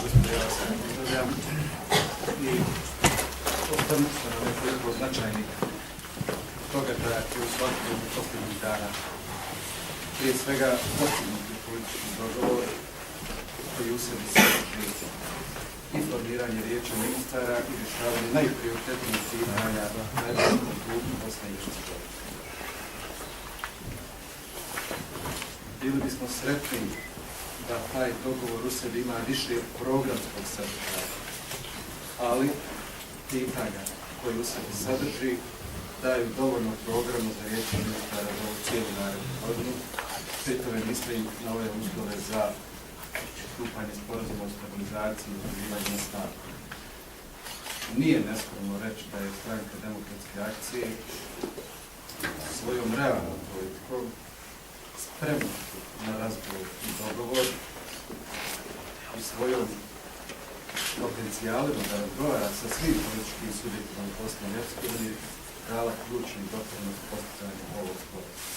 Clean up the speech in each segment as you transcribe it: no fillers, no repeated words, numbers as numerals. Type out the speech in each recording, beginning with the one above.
Ja se pozdravljam i osvrnuti se na nekoliko značajnih događaja koji su aktivni posljednjih dana. Prije svega postignuti politički dogovor koji u sebi sadrži informiranje Vijeća ministara i rješavanje najprioritetnijih pitanja na evropskom putu Bosne i Hercegovine. Bili bismo sretni da taj dogovor u sebi ima više programskog sadržaja, ali pitanja koje u sebi sadrži daju dovoljno programa za Vijeće ministara za ovu cijelu narednu godinu. Pri tome mislim na ove uslove za stupanje sporazuma o stabilizaciji i utvrđivanje na snagu. Nije neskromno reći da je Stranka demokratske akcije svojom realnom politikom spremna na razgovor i dogovor i svojom potencijalima da razgovara sa svim političkim subjektima u Bosni i Hercegovini dala ključni doprinos postizanju ovog sporazuma.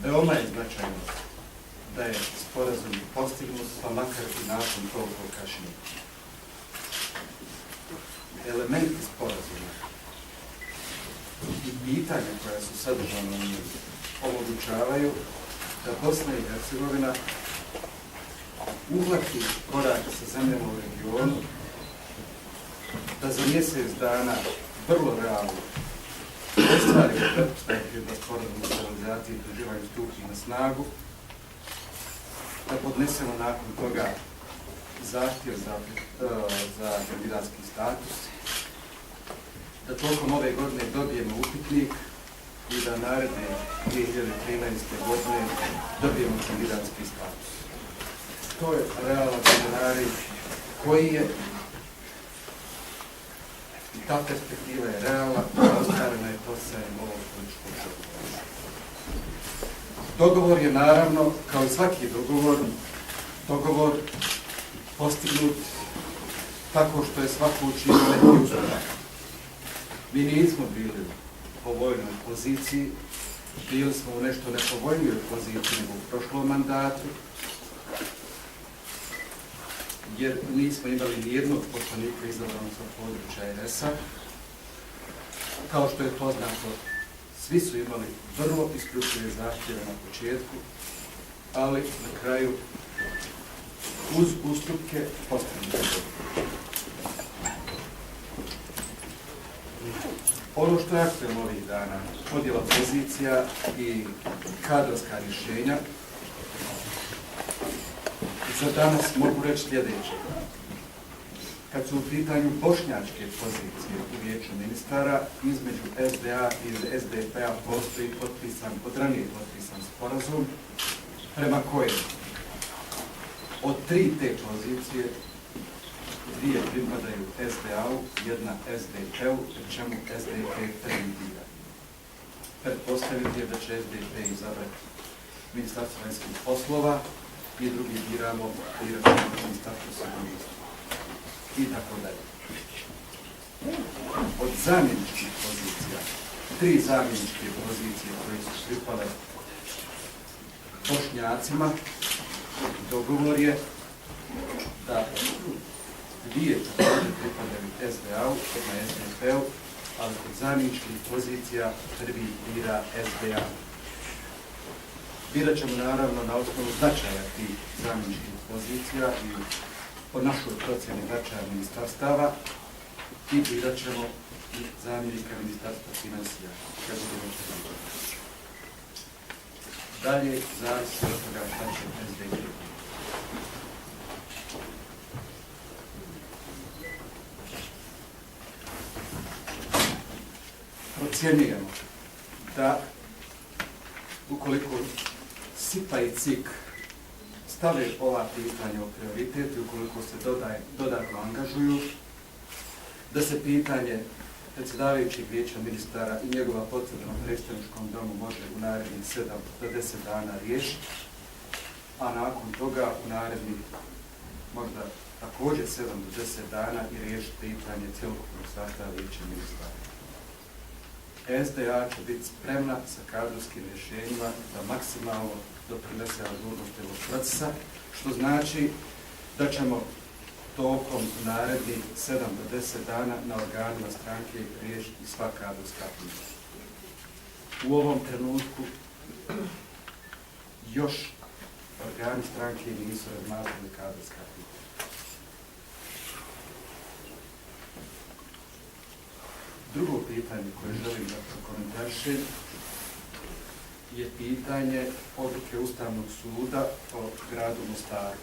Veoma je značajno da je sporazum postignut, pa makar i nakon toliko kašnjenja. Elementi sporazuma i pitanja koja su sadržana u njemu omogućavaju da Bosna i Hercegovina uhvati korak sa zemljama u regionu, da za mjesec dana vrlo realno ostvari pretpostavke da sporazum o stabilizaciji i utvrđivanju stupi na snagu, da podnesemo nakon toga zahtjev za kandidatski status, da tokom ove godine dobijemo upitnik i da naredne 2013. godine dobijemo kandidatski status. To je realan scenarij koji je, i ta perspektiva je realna, a ostvarena je postajanjem ovog političkog dogovora. Dogovor je naravno, kao i svaki dogovor postignut tako što je svako učinio neki uzorak. Mi nismo bili u povoljnoj poziciji, bili smo u nešto nepovoljnijoj poziciji nego u prošlom mandatu, jer nismo imali nijednog poslanika izabranog sa područja RS-a. Kao što je poznato, svi su imali vrlo isključive zahtjeve na početku, ali na kraju uz ustupke postignuti. Ono što je aktuelno ovih dana, podjela pozicija i kadrovska rješenja, za danas mogu reći sljedeće. Kad su u pitanju bošnjačke pozicije u Vijeću ministara, između SDA i SDP-a postoji od ranije potpisan sporazum, prema kojem od 3 te pozicije 2 pripadaju SDA-u, 1 SDP-u, pri čemu SDP prvi bira. Pretpostaviti je da će SDP izabrati Ministarstvo vanjskih poslova i drugi biramo Ministarstvo sigurnosti. I tako dalje. Od zamjeničkih pozicija, 3 zamjeničke pozicije koje su pripale Bošnjacima, dogovor je da 2 također pripadaju SDA-u, 1 SDP-u, ali od zamjeničkih pozicija prvi bira SDA. Birat ćemo naravno na osnovu značaja tih zamjeničkih pozicija i po našoj procjeni značaja ministarstava i birat ćemo i zamjenika Ministarstva financija. Dalje zavisi od toga šta će SDG. Procjenjujemo da ukoliko SIPA i CIK stave ova pitanja o prioritetu, ukoliko se dodatno angažuju, da se pitanje predsjedavajućeg Vijeća ministara i njegova potvrda na predstavničkom domu može u narednih 7 do 10 dana riješiti, a nakon toga u narednih možda također 7 do 10 dana i riješiti pitanje cjelokupnog sastava Vijeća ministara. SDA će biti spremna sa kadrovskim rješenjima da maksimalno doprinese ažurnosti ovog procesa, što znači da ćemo tokom narednih 7 do 10 dana na organima stranke riješiti sva kadrovska pitanja. U ovom trenutku još organi stranke nisu razmatrali kadrovska pitanja. Drugo pitanje koje želim da prokomentarišem je pitanje odluke Ustavnog suda o gradu Mostaru.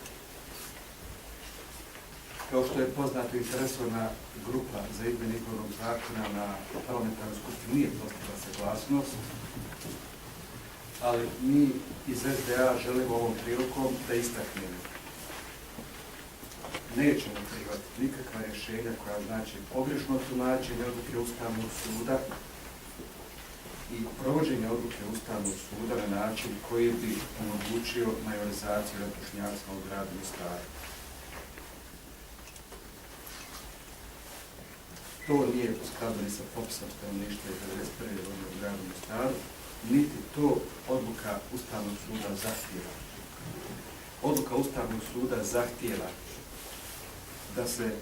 Kao što je poznato, interesovna grupa za izmjenu izbornog zakona na parlamentarnoj skupštini nije postigla saglasnost, ali mi iz SDA želimo ovom prilikom da istaknemo. Nećemo prihvatiti nikakva rješenja koja znači pogrešno tumačenje odluke Ustavnog suda i provođenje odluke Ustavnog suda na način koji bi omogućio majorizaciju Bošnjacima u gradu Mostaru. To nije u skladu ni sa popisom stanovništva iz 1991. godine u gradu Mostaru, niti to odluka Ustavnog suda zahtijeva. Odluka Ustavnog suda zahtijeva da se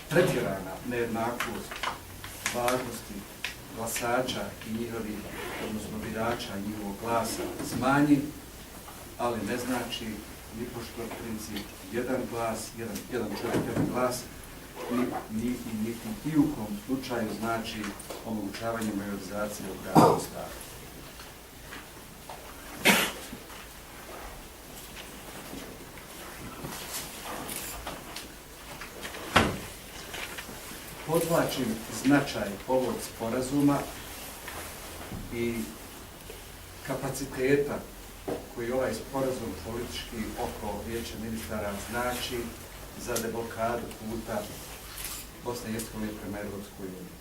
pretjerana nejednakost važnosti glasača i njihovih, odnosno birača i njihovog glasa smanji, ali ne znači nipošto princip jedan glas, jedan čovjek, jedan glas, i u kom slučaju znači omogućavanje majorizacije u gradu Mostaru. Podvlačim značaj ovog sporazuma i kapaciteta koji ovaj sporazum politički oko Vijeća ministara znači za deblokadu puta Bosne i Hercegovine prema Europskoj uniji.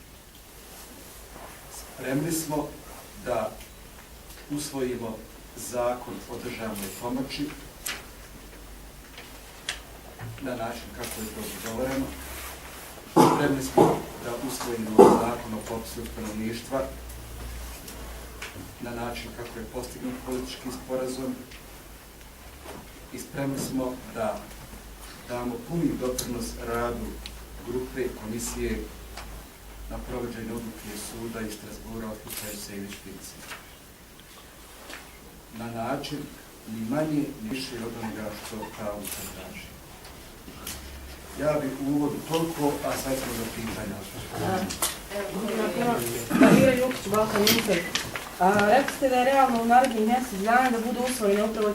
Spremni smo da usvojimo zakon o državnoj pomoći na način kako je to dogovoreno. Spremni smo da usvojimo zakon o popisu stanovništva na način kako je postignut politički sporazum i spremni smo da damo puni doprinos radu grupe komisije na provođenju odluke suda iz Strasbura o slučaju Sejdić-Finci. Na način ni manje, ni više od onoga što pravo se traži. Ja bih u uvodu toliko, a sad smo za pitanja. Marija Jukić, Balkan Info. Rekli ste da je realno u narednih mjesec dana da budu usvojene upravo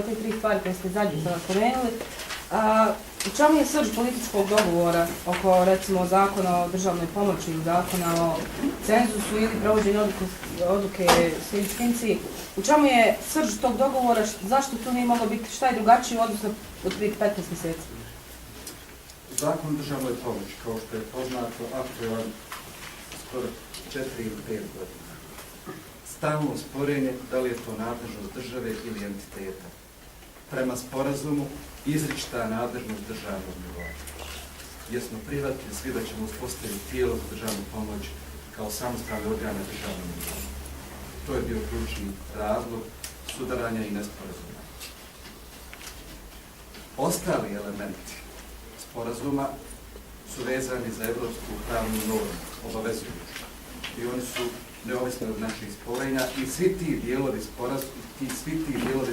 te tri stvari koje ste zadnje sada spomenuli. U čemu je srž političkog dogovora oko, recimo, zakona o državnoj pomoći ili zakona o cenzusu ili provođenju odluke Sejdić-Finci? U čemu je srž tog dogovora? Zašto to nije moglo biti? Šta je drugačije u odnosu od 15 mjeseci? Zakon o državnoj pomoći, kao što je poznato, aktualan skoro 4 ili 5 godina. Stalno sporenje da li je to nadležnost države ili entiteta. Prema sporazumu, izričita nadležnost državnog nivoa. Jer smo prihvatili svi da ćemo uspostaviti tijelo za državnu pomoć kao samostalne organe državnog nivoa. To je bio ključni razlog sudaranja i nesporazuma. Ostali elementi sporazuma su vezani za evropsku pravnu normu, obavezujući. I oni su neovisni od naših sporenja i svi ti dijelovi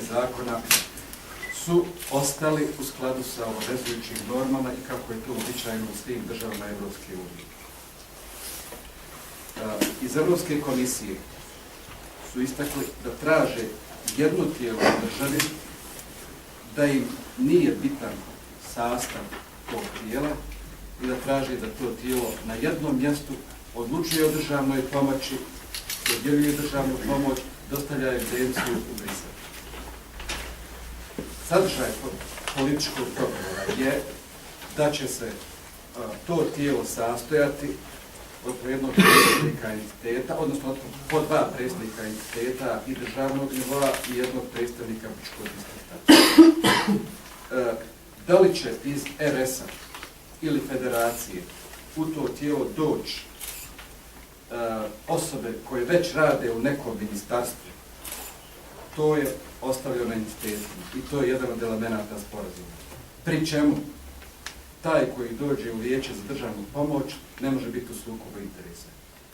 zakona su ostali u skladu sa obavezujućim normama i kako je to uobičajeno u svim državama Evropske unije. Iz Evropske komisije su istakli da traže jedno tijelo u državi, da im nije bitan sastav tog tijela i da traži da to tijelo na jednom mjestu odlučuje o državnoj pomoći, dodjeljuje državnu pomoć, dostavlja evidenciju u Brisel. Sadržaj političkog dogovora je da će se to tijelo sastojati od jednog predstavnika entiteta, odnosno po dva predstavnika entiteta i državnog nivoa i jednog predstavnika političkog entiteta. Da li će iz RS-a ili federacije u to tijelo doći osobe koje već rade u nekom ministarstvu to je ostavljeno entitetima i to je jedan od elemenata sporazuma. Pri čemu taj koji dođe u vijeće za državnu pomoć ne može biti u sukobu interesa.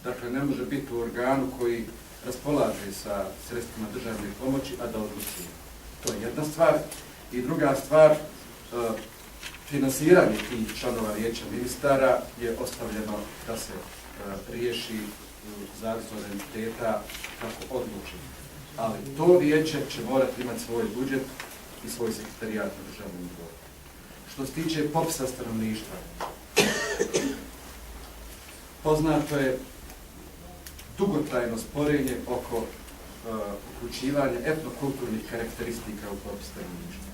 Dakle, ne može biti u organu koji raspolaže sa sredstvima državne pomoći, a da odlučuje. To je jedna stvar. I druga stvar, finansiranje tih članova vijeća ministara je ostavljeno da se riješi zavisno od entiteta kako odluči. Ali to vijeće će morati imati svoj budžet i svoj sekretarijat na državnom nivou. Što se tiče popisa stanovništva, poznato je dugotrajno sporenje oko uključivanja etnokulturnih karakteristika u popis stanovništva.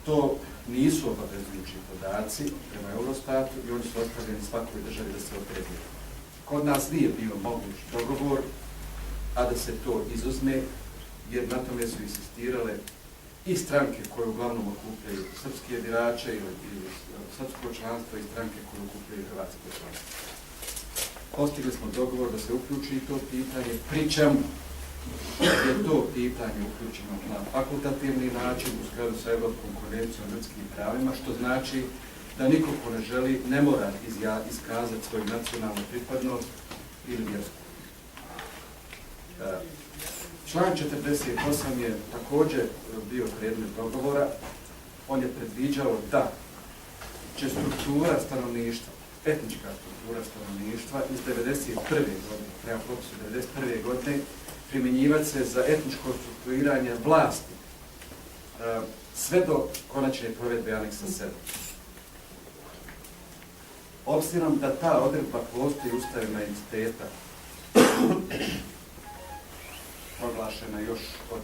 To nisu obavezujući podaci prema Eurostatu i oni su ostavljeni svakoj državi da se opredijeli. Kod nas nije bio moguć dogovor, a da se to izuzme, jer na tome su insistirale i stranke koje uglavnom okupljaju srpske birače ili srpsko članstvo i stranke koje okupljaju hrvatsko članstvo. Postigli smo dogovor da se uključi to pitanje, pri čemu je to pitanje uključeno na fakultativni način u skladu sa Europskom konvencijom o ljudskim pravima, što znači da niko ko ne želi ne mora iskazati svoju nacionalnu pripadnost ili vjersku. Član 48 je također bio predmet dogovora. On je predviđao da će struktura stanovništva, etnička struktura stanovništva iz 1991. godine, prema propisu 1991. godine, primjenjivati se za etničko strukturiranje vlasti sve do konačne provedbe aneksa 7. Obzirom da ta odredba postoji ustavima entiteta, proglašena još od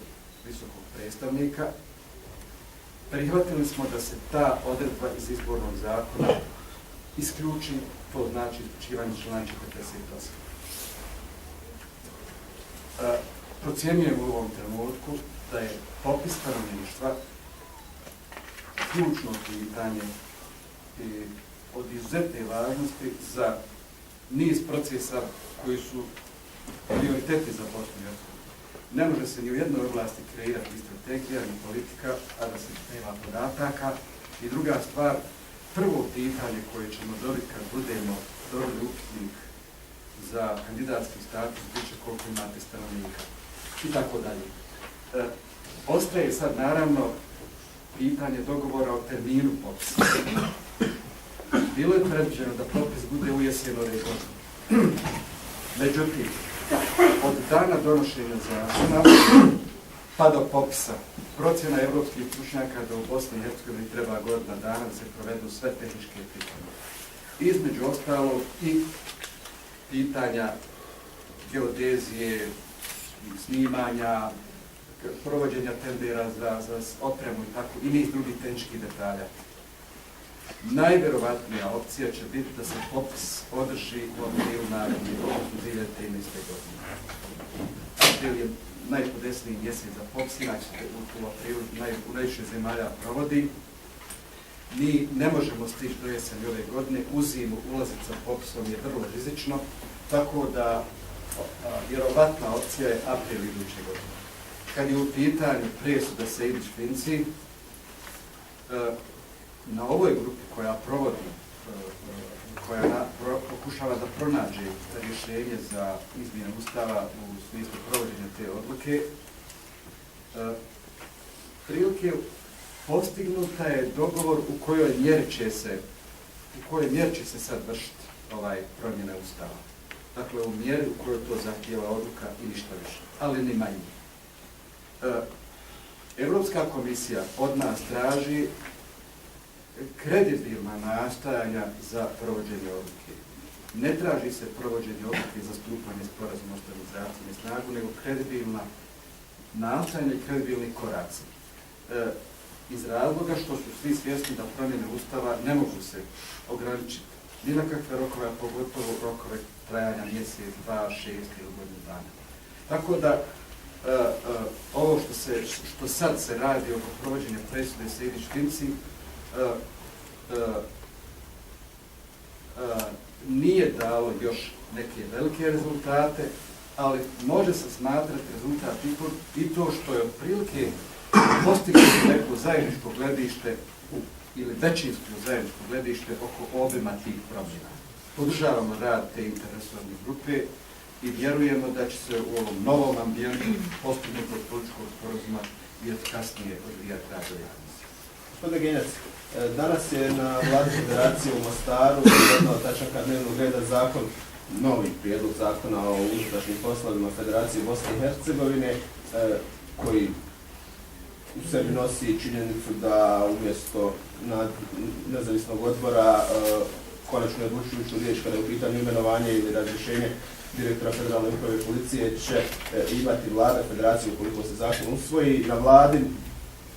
visokog predstavnika, prihvatili smo da se ta odredba iz izbornog zakona isključi, to znači isključivanje člana 48. Procjenjujemo u ovom trenutku da je popis stanovništva ključno pitanje i od izuzetne važnosti za niz procesa koji su prioriteti za Bosnu i Hercegovinu. Ne može se ni u jednoj oblasti kreirati ni strategija, ni politika, a da se nema podataka. I druga stvar, prvo pitanje koje ćemo dobiti kad budemo dobili upitnik za kandidatski status biće koliko imate stanovnika i tako dalje. Ostaje sad naravno pitanje dogovora o terminu popisa. Bilo je predviđeno da popis bude u jesen ove godine. Međutim, od dana donošenja zakona pa do popisa, procjena evropskih stručnjaka da u Bosni i Hercegovini treba godina dana da se provedu sve tehničke pitanje. Između ostalog i pitanja geodezije, snimanja, provođenja tendera za opremu i tako, i niz drugih tehničkih detalja. Najverovatnija opcija će biti da se popis održi u aprilu naredne, odnosno 2013. godine. April je najpodesniji mjesec za popis, inače se u aprilu u najviše zemalja provodi. Mi ne možemo stići do jeseni ove godine, u zimu ulaziti sa popisom je vrlo rizično, tako da vjerovatna opcija je april iduće godine. Kad je u pitanju presuda Sejdić-Finci, na ovoj grupi koja provodi, koja pokušava da pronađe rješenje za izmjenu Ustava u smislu provođenja te odluke, prilike postignuta je dogovor u kojoj mjeri će se sad vršiti promjena Ustava. Dakle, u mjeri u kojoj to zahtijeva odluka i ništa više, ali ni manje. Europska komisija od nas traži kredibilna nastojanja za provođenje odluke. Ne traži se provođenje odluke za stupanje sporazuma o stabilizaciji na snagu, nego kredibilna nastojanja i kredibilni koraci. Iz razloga što su svi svjesni da promjene Ustava ne mogu se ograničiti ni na kakve rokove, a pogotovo rokove trajanja mjesec, 2, 6 ili godinu dana. Tako da ovo što sad se radi oko provođenja presude Sejdić-Finci nije dalo još neke velike rezultate, ali može se smatrati rezultat i to što je otprilike postignuti neko zajedničko gledište ili većinsko zajedničko gledište oko obima tih promjena. Podržavamo rad te interesovne grupe i vjerujemo da će se u ovom novom ambijentu postignutog političkog sporazuma i efikasnije odvijati rad u javnosti. Gospodine Genjac, danas je na Vladi Federacije u Mostaru jedna od tačaka dnevnog reda zakon, novi prijedlog zakona o unutrašnjim poslovima Federacije Bosne i Hercegovine, koji u sebi nosi činjenicu da umjesto nezavisnog odbora konačno odlučujuću riječ kada je u pitanju imenovanje ili razrješenje direktora Federalne uprave policije će imati Vlada Federacije ukoliko se zakon usvoji. Na Vladi,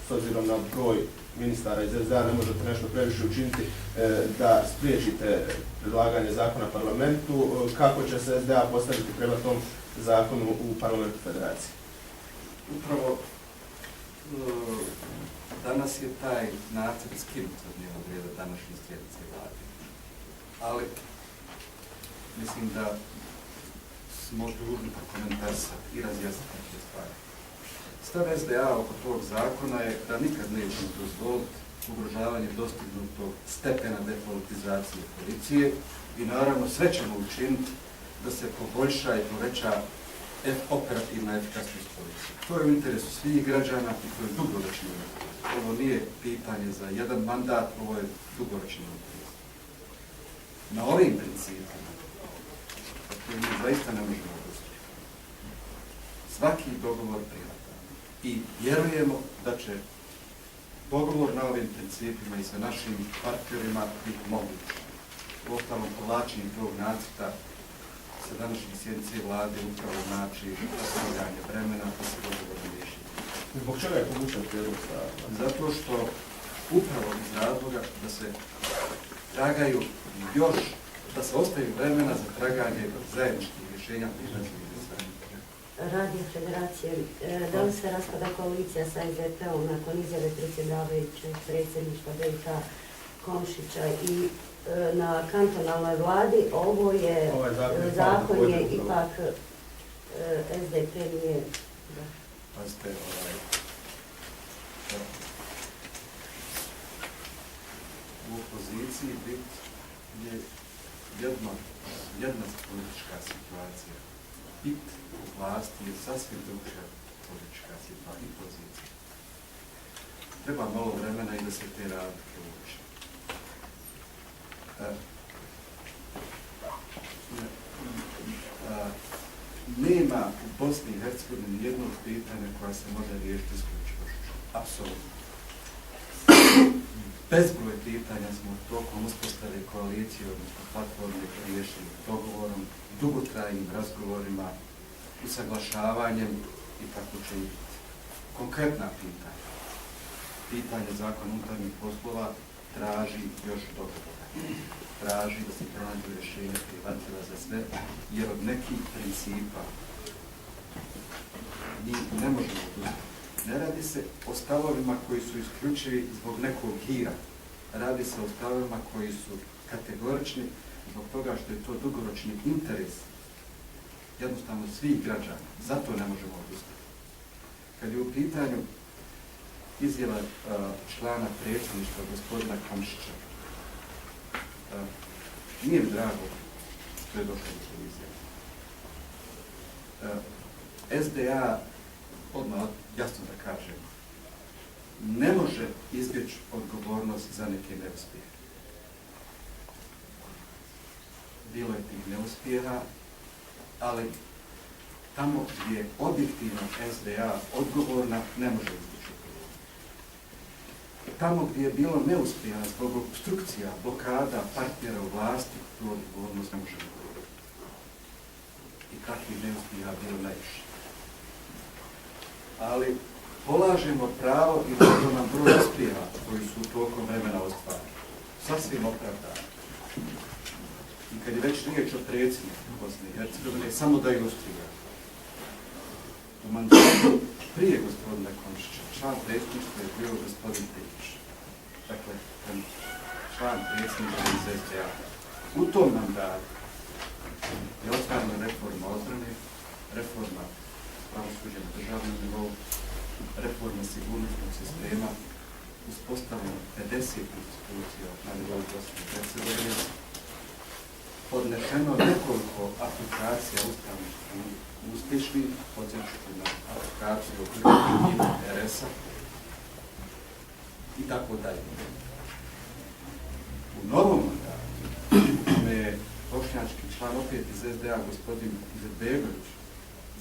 s obzirom na broj ministara iz SDA, ne možete nešto previše učiniti da spriječite predlaganje zakona parlamentu. Kako će se SDA postaviti prema tom zakonu u parlamentu Federacije? Upravo danas je taj nacrt skinut od dnevnog reda današnje sjednice Vlade. Ali mislim da smo dužni prokomentarisati i razjasniti neke stvari. Stav SDA oko tog zakona je da nikad nećemo dozvoliti ugrožavanje dostignutog stepena depolitizacije policije i naravno sve ćemo učiniti da se poboljša i poveća operativna efikasnost policije. To je u interesu svih građana i to je dugoročni interes. Ovo nije pitanje za jedan mandat, ovo je dugoročni interes. Na ovim principima, koji mi zaista ne možemo odustati, svaki dogovor prihvatam i vjerujemo da će dogovor na ovim principima i sa našim partnerima biti moguć. U ostalom, povlačenje tog nacrta sa današnje sjednice Vlade upravo znači ostavljanje vremena da se dogovorno riješi. Zbog čega je povučen prijedlog sa? Zato što upravo iz razloga da se tragaju još, da se ostaje vremena za traganje zajedničkih rješenja prihvatljivih za sve. Radio Federacije, da li se raspada koalicija sa SDP-om nakon izjave predsjedavajućeg predsjedništva BiH Komšića i na kantonalnoj vladi, ovo je zakon je ipak SDP nije. Pazite, u opoziciji biti je jedna politička situacija. Biti u vlasti je sasvim drugčija politička situacija i pozicija. Treba malo vremena i da se te razlike uoče. Nema u Bosni i Hercegovini nijednog pitanja koja se može riješiti isključivošću. Apsolutno. Bezbroj pitanja smo tokom uspostave koalicije, odnosno platforme, riješili dogovorom, dugotrajnim razgovorima, usaglašavanjem i tako će i biti. Konkretna pitanja. Pitanje zakona unutarnjih poslova traži još dogovora. Traži da se pronađu rješenja prihvatljiva za sve, jer od nekih principa mi ne možemo odustati. Ne radi se o stavovima koji su isključivi zbog nekog hira. Radi se o stavovima koji su kategorični zbog toga što je to dugoročni interes jednostavno svih građana. Zato ne možemo odustati. Kad je u pitanju izjava člana predsjedništva gospodina Komšića, nije mi drago što je došlo do televizije. SDA, odmah jasno da kažem, ne može izbjeći odgovornost za neke neuspjehe. Bilo je tih neuspjeha, ali tamo gdje je objektivno SDA odgovorna, ne može izbjeći odgovornost. Tamo gdje je bilo neuspjeha zbog obstrukcija, blokada partnera u vlasti, tu odgovornost ne može odgovoriti. I takvih neuspjeha bilo najviše. Ali polažemo pravo i da nam broj uspjeha koji su tokom vremena ostvarili. Sasvim opravdano. I kad je već riječ o predsjedniku Bosne i Hercegovine, samo da ilustrira. U mandatu prije gospodina Komšića, član predsjedništva je bio gospodin Pekić. Dakle, član predsjedništva iz SDA. U tom mandatu je ostvarena reforma odbrane, reforma pravosuđa na državnom nivou, reforma sigurnosnog sistema, uspostavljeno 50 institucija na nivou Bosne i Hercegovine, podnešeno nekoliko aplikacija ustavnih uspješnih, podsjećati na aplikaciju o kliničnim RS-a i tako dalje. U novom mandatu, kome je bošnjački član opet iz SDA, gospodin Izetbegović,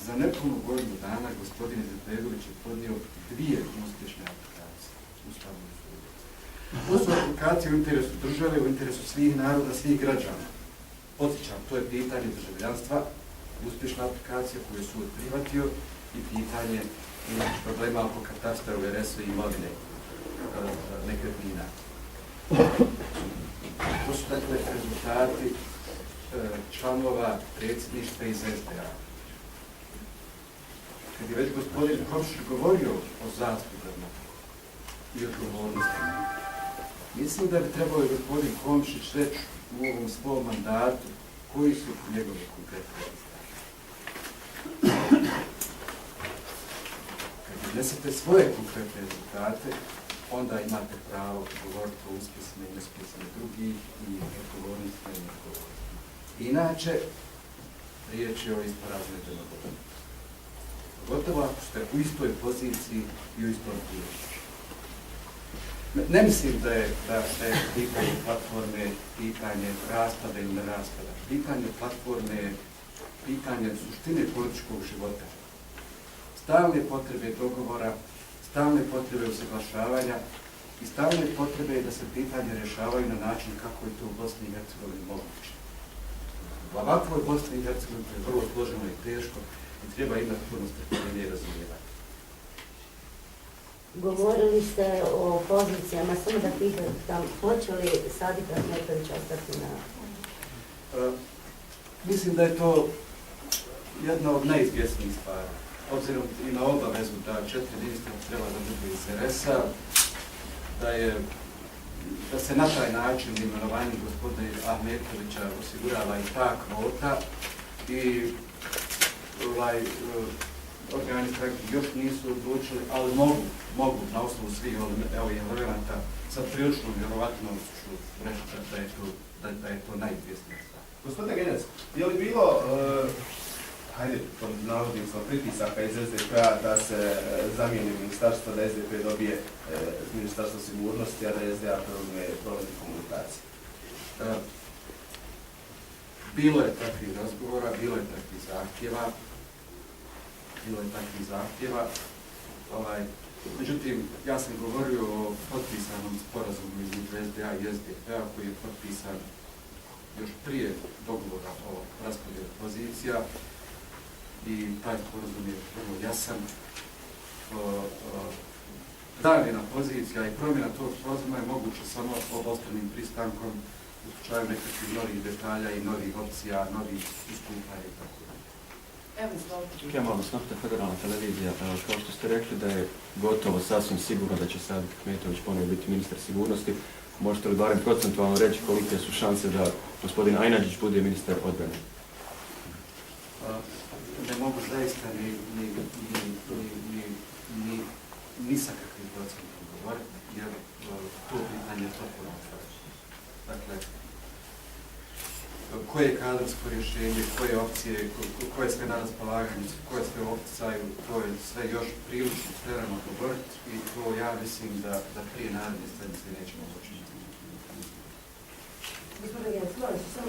za nepunu godinu dana gospodin Izetbegović je podnio 2 uspješne aplikacije Ustavnog suda. To su aplikacije u interesu države, u interesu svih naroda, svih građana. Podsjećam, to je pitanje državljanstva, uspješna aplikacija koju je sud prihvatio i pitanje problema oko katastra u RS-u i imovine nekretnina. To su dakle rezultati članova predsjedništva iz SDA. Kad je već gospodin Komšić govorio o zaslugama i odgovornostima, mislim da bi trebao i gospodin Komšić reći u ovom svom mandatu koji su njegove konkretne rezultate. Kad iznesete svoje konkretne rezultate, onda imate pravo govoriti o uspjesima i neuspjesima drugih i odgovornostima i neodgovornostima. Inače, riječ je o istoraznoj demagogiji. Pogotovo ako ste u istoj poziciji i u istom priješu. Ne mislim da je pitanje platforme pitanje raspada ili ne raspada. Pitanje platforme je pitanje suštine političkog života. Stalne potrebe dogovora, stalne potrebe usaglašavanja i stalne potrebe da se pitanje rješavaju na način kako je to u Bosni i Hercegovini moguće. U ovakvoj Bosni i Hercegovini je vrlo složeno i teško i treba imati puno strpljenja i razumijevanja. Govorili ste o pozicijama, samo da pitam, hoće li Sadi Ahmetović ostati na... Mislim da je to jedna od najizvjesnijih stvari. Obzirom i na obavezu da 4 ministra treba da budu iz RS-a, da se na taj način imenovanjem gospodina Ahmetovića osigurava i ta kvota i organi stranke još nisu odlučili, ali mogu na osnovu svih ovih elemenata sa priličnom vjerovatnošću reći da je to najizvjesnija stvar. Gospodine Genjac, je li bilo, hajde, pod navodnicima pritisaka iz SDP-a da se zamijeni ministarstvo, da SDP dobije ministarstvo sigurnosti, a da SDA preuzme promet i komunikacije? Bilo je takvih razgovora, bilo je takvih zahtjeva. Međutim, ja sam govorio o potpisanom sporazumu između SDA i SDP-a koji je potpisan još prije dogovora o raspodjeli pozicija i taj sporazum je vrlo jasan. Damjena pozicija i promjena tog sporazuma je moguća samo obostranim pristankom u slučaju nekakvih novih detalja i novih opcija, novih ustupanja i tako. Ja malo snapte federalna televizija, kao što ste rekli da je gotovo sasvim sigurno da će sad Ahmetović ponovo biti ministar sigurnosti. Možete li barem procentualno reći kolike su šanse da gospodin Ajnadžić bude ministar odbrane? Ne mogu zaista ni sa kakvim procentom govoriti, jer to pitanje je potpuno otvoreno. Dakle, koje je kadrovsko rješenje, koje opcije, koje sve na raspolaganju, koje sve u opticaju, to je sve još prilično prerano govoriti i to ja mislim da prije naredne sedmice nećemo počiniti. Gospodine Genjac, samo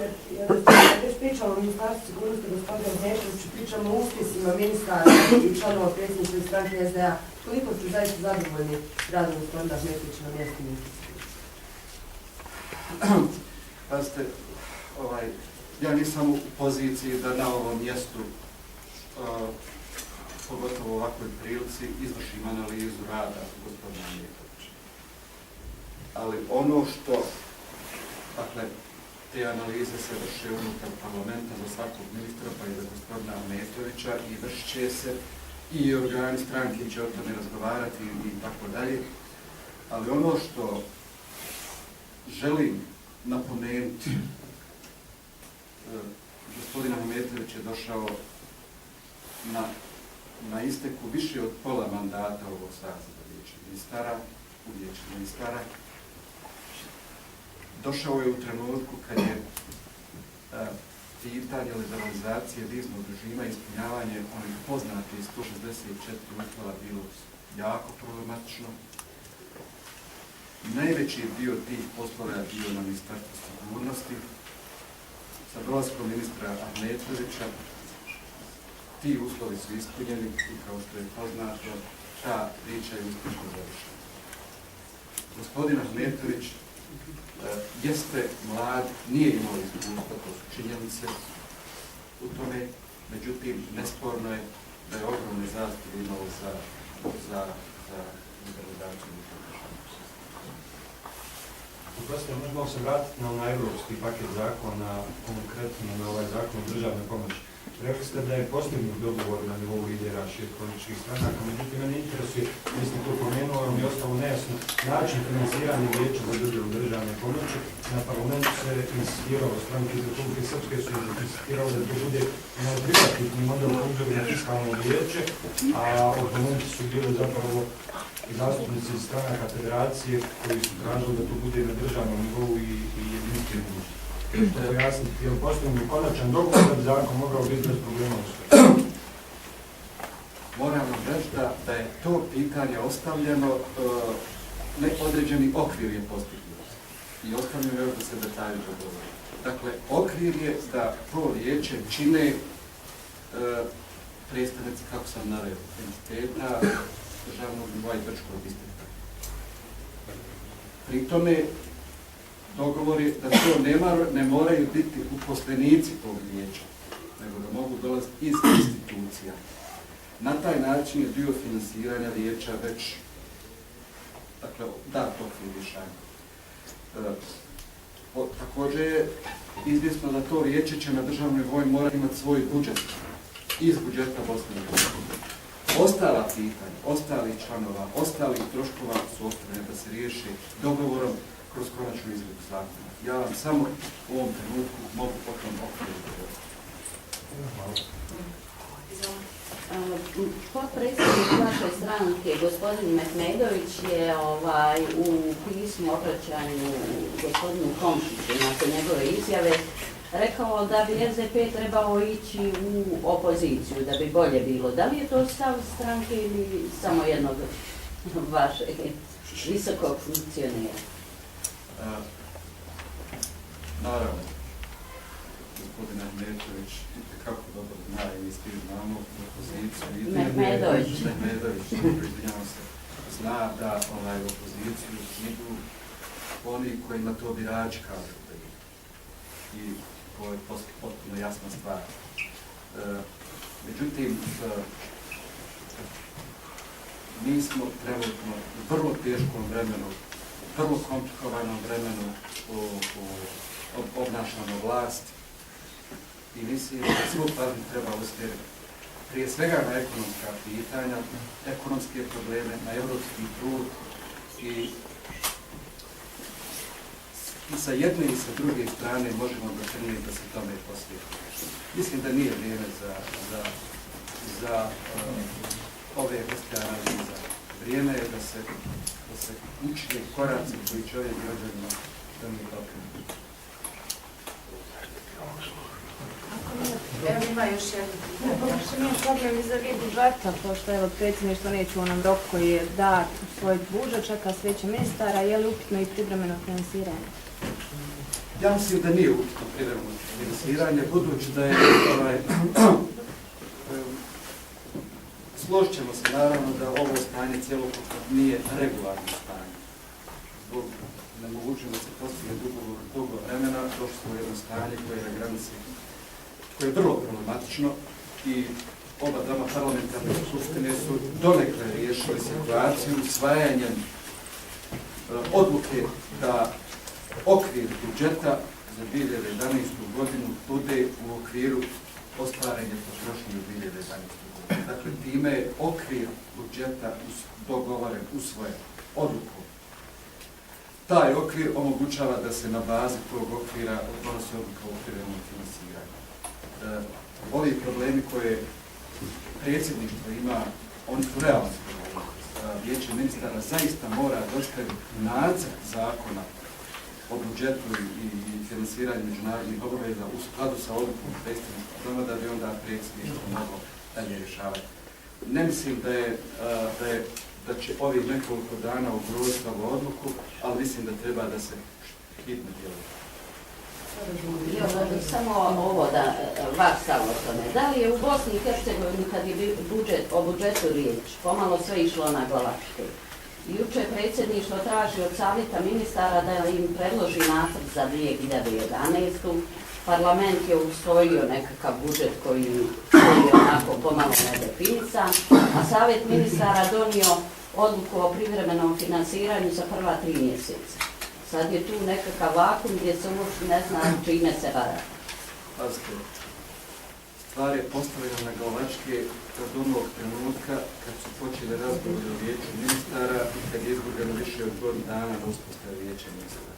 već pričamo o ministarstvu sigurnosti gospodina Ahmetovića, pričamo o uspjesima ministara i članova predsjedništva i stranke SDA. Koliko ste zaista zadovoljni radom gospodina Ahmetovića na mjestu ministra? Pazite, ja nisam u poziciji da na ovom mjestu, pogotovo u ovakvoj prilici, izvršim analizu rada gospodina Ahmetovića. Ali ono što, dakle, te analize se vrše unutar parlamenta za svakog ministra, pa i za gospodina Ahmetovića i vršit će se i organi stranke će o tome razgovarati i tako dalje. Ali ono što želim napomenuti, gospodin Ahmetović je došao na isteku više od pola mandata ovog saziva vijeća ministara, u vijeću ministara, došao je u trenutku kad je pitanje liberalizacije viznog režima i ispunjavanje onih poznatih 164 uvjeta bilo jako problematično. Najveći dio tih poslova je bio na Ministarstvu sigurnosti. Sa dolaskom ministra Ahmetovića ti uslovi su ispunjeni i kao što je poznato, ta priča je uspješno završena. Gospodin Ahmetović jeste mlad, nije imao iskustva, to su činjenice u tome, međutim, nesporno je da je ogromne zasluge imao za liberalizaciju. Uprostite, možemo se vratiti na onaj evropski paket zakona, konkretno na ovaj zakon o državnoj pomoći. Rekli ste da je postignut dogovor na nivou lidera 6 političkih stranaka, međutim, mene interesuje, vi ste to pomenuo, vam je ostalo nejasno, način finansiranja vijeća za dodjelu državne pomoći. Na parlamentu se insistiralo, stranke iz Republike Srpske su insistiralo da to bude privatni model uzoru na fiskalno vijeće, a oponenti su bili zapravo zastupnici iz stranaka federacije koji su tražili da to bude na državnom nivou i jedinstveno. To je jasno, jer postoji konačan dogovor da bi zakon mogao biti bez problema uspjeti. Moram vam reći da je to pitanje ostavljeno, neodređeni okvir je postignut i ostavljeno je da se detalje dogovori. Dakle, okvir je da to vijeće čine predstavnici, kako sam naveo, entiteta državnog nivoa i Grčkog distrikta. Pri tome, dogovor je da to ne moraju biti uposlenici tog vijeća, nego da mogu dolaziti iz institucija. Na taj način je dio finansiranja vijeća već, dakle, dat okvir rješanja. Također je izvjesno da to vijeće će na državnoj nivou morati imati svoj budžet iz budžeta Bosne i Hercegovine. Ostala pitanja, ostalih članova, ostalih troškova su ostavljene da se riješi dogovorom kroz konačnu izradu zakona. Ja vam samo u ovom trenutku mogu o tom okviru govoriti. Potpredsjednik vaše stranke, gospodin Mehmedović, je u pismu obraćanju gospodinu Komšiću nakon njegove izjave rekao da bi SDP trebao ići u opoziciju, da bi bolje bilo. Da li je to stav stranke ili samo jednog vašeg visokog funkcionera? Naravno, gospodin Ahmetović kako dobro zna i mi svi znamo opoziciju. Mehmedović, izvinjavam se, zna da u opoziciju idu oni kojima to birači kažu da idu. I to je potpuno jasna stvar. Međutim, mi smo trenutno u vrlo teškom vremenu, u vrlo komplikovanom vremenu obnašamo vlast i mislim da svu pažnju treba usmjeriti prije svega na ekonomska pitanja, ekonomske probleme, na evropski trud i sa jedne i sa druge strane možemo doprinijeti da se tome posvijeti. Mislim da nije vrijeme za ove vrste analiza. Vrijeme je da se učine koraci koji će ovim građanima doprinijeti. Evo ima još jedno pitanje. Što nije problem vis-a-vis budžeta, pošto evo predsjedništvo neće u onom roku koji je dat svoj budžet, čeka sveće ministara, je li upitno i privremeno finansiranje? Ja mislim da nije upitno privremeno finansiranje, budući da je složit ćemo se naravno da ovo stanje cjelokupno nije regularno stanje. Zbog nemogućnosti se postigne dugo vremena, došli smo u jedno stanje koje je na granici, koje je vrlo problematično i oba doma parlamentarne skupštine su donekle riješili situaciju usvajanjem odluke da okvir budžeta za 2011. godinu bude u okviru ostvarenja potrošnje u 2011. godinu. Dakle, time je okvir budžeta dogovoren, usvojen odlukom. Taj okvir omogućava da se na bazi tog okvira donosi odluka o okvirenom financiranju. Ovi problemi koje predsjedništvo ima, oni su realni, vijeće ministara zaista mora dostaviti nacrt zakona o budžetu i financiranju međunarodnih obaveza u skladu sa odlukom predsjedništva doma, da bi onda predsjedništvo moglo dalje rješavati. Ne mislim da će ovih nekoliko dana ugroziti ovu odluku, ali mislim da treba da se hitno djeluje. Samo ovo da vaš stav o tome. Da li je u Bosni i Hercegovini kad je o budžetu riječ, pomalo sve išlo na glavačke? Juče predsjedništvo traži od savjeta ministara da im predloži nacrt za 2011. Parlament je usvojio nekakav budžet koji je onako pomalo nedefinisan, a savjet ministara donio odluku o privremenom finansiranju za prva 3 mjeseca. Sad je tu nekakav vakum gdje se uopšte ne zna čime se vara. Pazite, stvar je postavljena na glavačke od onog trenutka kad su počeli razgovori o vijeću ministara i kad je izgubljeno više od godinu dana na uspostavi vijeća ministara.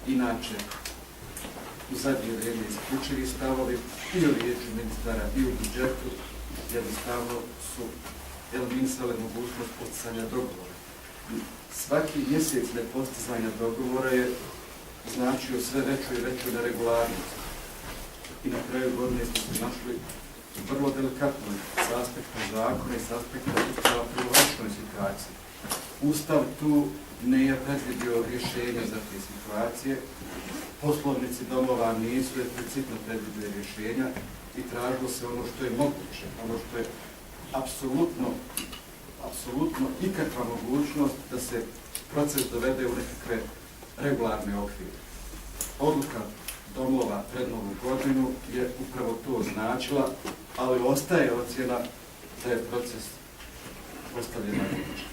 Inače, u zadnje vrijeme isključivi stavovi i o vijeću ministara i u budžetu jednostavno su eliminisale mogućnost postizanja dogovora. Svaki mjesec nepostizanja dogovora je značio sve veću i veću neregularnost. I na kraju godine smo se našli vrlo delikatno s aspekta zakona i s aspekta Ustava pri ovakvoj situaciji. Ustav tu ne je predvidio rješenja za te situacije, poslovnici domova nisu eksplicitno predvidili rješenja i tražilo se ono što je moguće, ono što je apsolutno ikakva mogućnost da se proces dovede u nekakve regularne okvire. Odluka domova pred novu godinu je upravo to značila, ali ostaje ocjena da je proces postavljen na moguće.